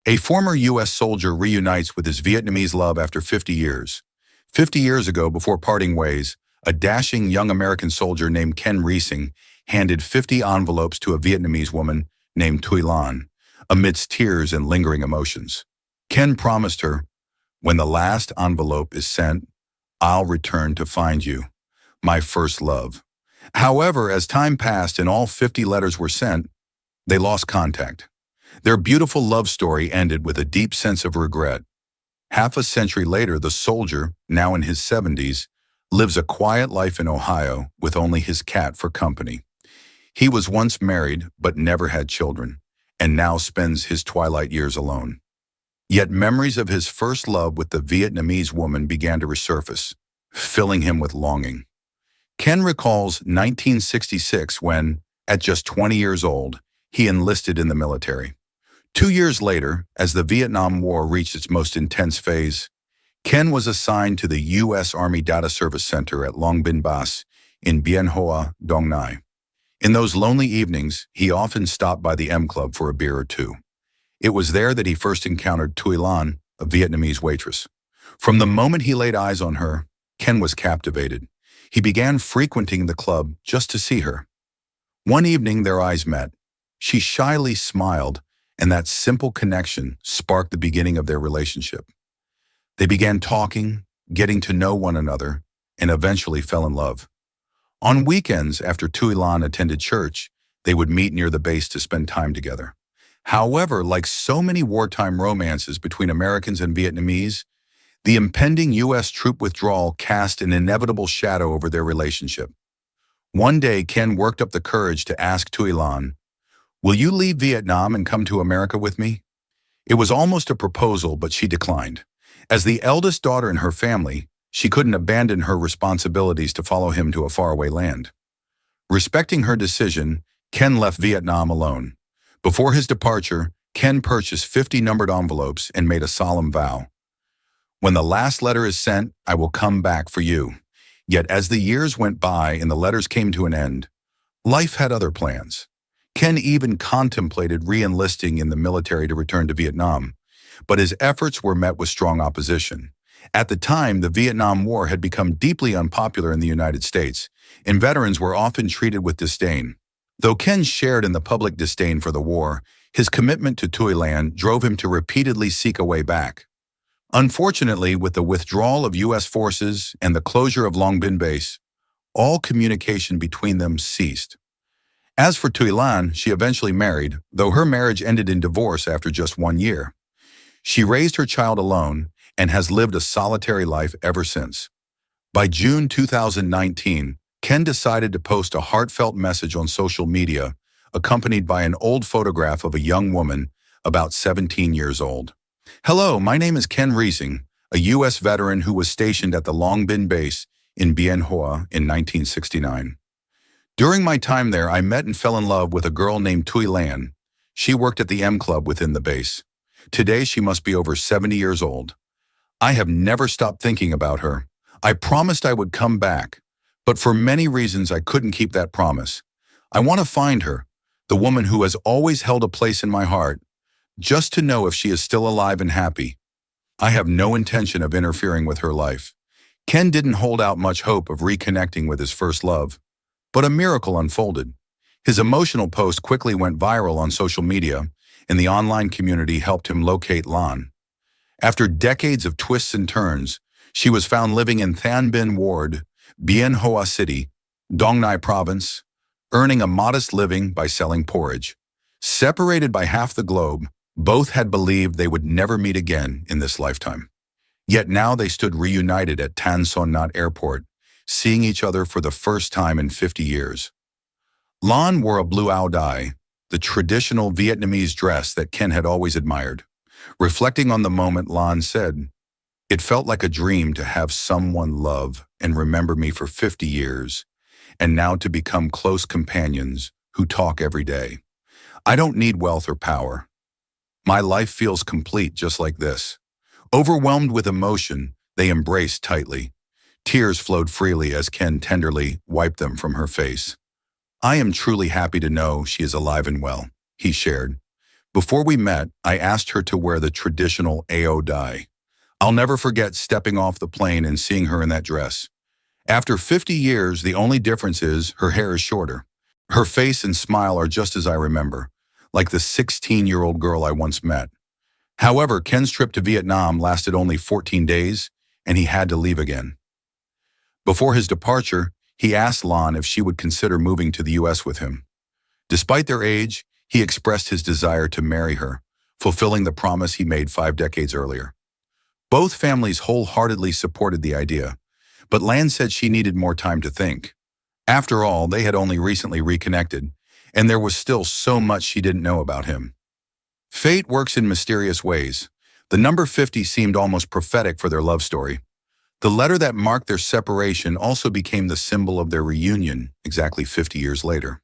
A former U.S. soldier reunites with his Vietnamese love after 50 years. 50 years ago, before parting ways, a dashing young American soldier named Ken Reising handed 50 envelopes to a Vietnamese woman named Thuy Lan, amidst tears and lingering emotions. Ken promised her, "When the last envelope is sent, I'll return to find you, my first love." However, as time passed and all 50 letters were sent, they lost contact. Their beautiful love story ended with a deep sense of regret. Half a century later, the soldier, now in his 70s, lives a quiet life in Ohio with only his cat for company. He was once married but never had children, and now spends his twilight years alone. Yet memories of his first love with the Vietnamese woman began to resurface, filling him with longing. Ken recalls 1966 when, at just 20 years old, he enlisted in the military. 2 years later, as the Vietnam War reached its most intense phase, Ken was assigned to the U.S. Army Data Service Center at Long Bin Bas in Bien Hoa, Dong Nai. In those lonely evenings, he often stopped by the M Club for a beer or two. It was there that he first encountered Thuy Lan, a Vietnamese waitress. From the moment he laid eyes on her, Ken was captivated. He began frequenting the club just to see her. One evening, their eyes met. She shyly smiled, and that simple connection sparked the beginning of their relationship. They began talking, getting to know one another, and eventually fell in love. On weekends, after Thuy Lan attended church, they would meet near the base to spend time together. However, like so many wartime romances between Americans and Vietnamese, the impending U.S. troop withdrawal cast an inevitable shadow over their relationship. One day, Ken worked up the courage to ask Thuy Lan, "Will you leave Vietnam and come to America with me?" It was almost a proposal, but she declined. As the eldest daughter in her family, she couldn't abandon her responsibilities to follow him to a faraway land. Respecting her decision, Ken left Vietnam alone. Before his departure, Ken purchased 50 numbered envelopes and made a solemn vow. "When the last letter is sent, I will come back for you." Yet as the years went by and the letters came to an end, life had other plans. Ken even contemplated re-enlisting in the military to return to Vietnam, but his efforts were met with strong opposition. At the time, the Vietnam War had become deeply unpopular in the United States, and veterans were often treated with disdain. Though Ken shared in the public disdain for the war, his commitment to Thuy Lan drove him to repeatedly seek a way back. Unfortunately, with the withdrawal of U.S. forces and the closure of Long Bin Base, all communication between them ceased. As for Thuy Lan, she eventually married, though her marriage ended in divorce after just 1 year. She raised her child alone and has lived a solitary life ever since. By June 2019, Ken decided to post a heartfelt message on social media, accompanied by an old photograph of a young woman about 17 years old. "Hello, my name is Ken Reising, a U.S. veteran who was stationed at the Long Bin Base in Bien Hoa in 1969. During my time there, I met and fell in love with a girl named Thuy Lan. She worked at the M Club within the base. Today, she must be over 70 years old. I have never stopped thinking about her. I promised I would come back, but for many reasons I couldn't keep that promise. I want to find her, the woman who has always held a place in my heart, just to know if she is still alive and happy. I have no intention of interfering with her life." Ken didn't hold out much hope of reconnecting with his first love, but a miracle unfolded. His emotional post quickly went viral on social media, and the online community helped him locate Lan. After decades of twists and turns, she was found living in Thanh Binh Ward, Bien Hoa City, Dong Nai Province, earning a modest living by selling porridge. Separated by half the globe, both had believed they would never meet again in this lifetime. Yet now they stood reunited at Tan Son Nhat Airport, seeing each other for the first time in 50 years. Lan wore a blue áo dai, the traditional Vietnamese dress that Ken had always admired. Reflecting on the moment, Lan said, "It felt like a dream to have someone love and remember me for 50 years, and now to become close companions who talk every day. I don't need wealth or power. My life feels complete just like this." Overwhelmed with emotion, they embraced tightly. Tears flowed freely as Ken tenderly wiped them from her face. "I am truly happy to know she is alive and well," he shared, Before we met, I asked her to wear the traditional AO dye. I'll never forget stepping off the plane and seeing her in that dress. After 50 years, the only difference is her hair is shorter. Her face and smile are just as I remember, like the 16-year-old girl I once met. However, Ken's trip to Vietnam lasted only 14 days, and he had to leave again. Before his departure, he asked Lan if she would consider moving to the U.S. with him. Despite their age, he expressed his desire to marry her, fulfilling the promise he made 5 decades earlier. Both families wholeheartedly supported the idea, but Lan said she needed more time to think. After all, they had only recently reconnected, and there was still so much she didn't know about him. Fate works in mysterious ways. The number 50 seemed almost prophetic for their love story. The letter that marked their separation also became the symbol of their reunion exactly 50 years later.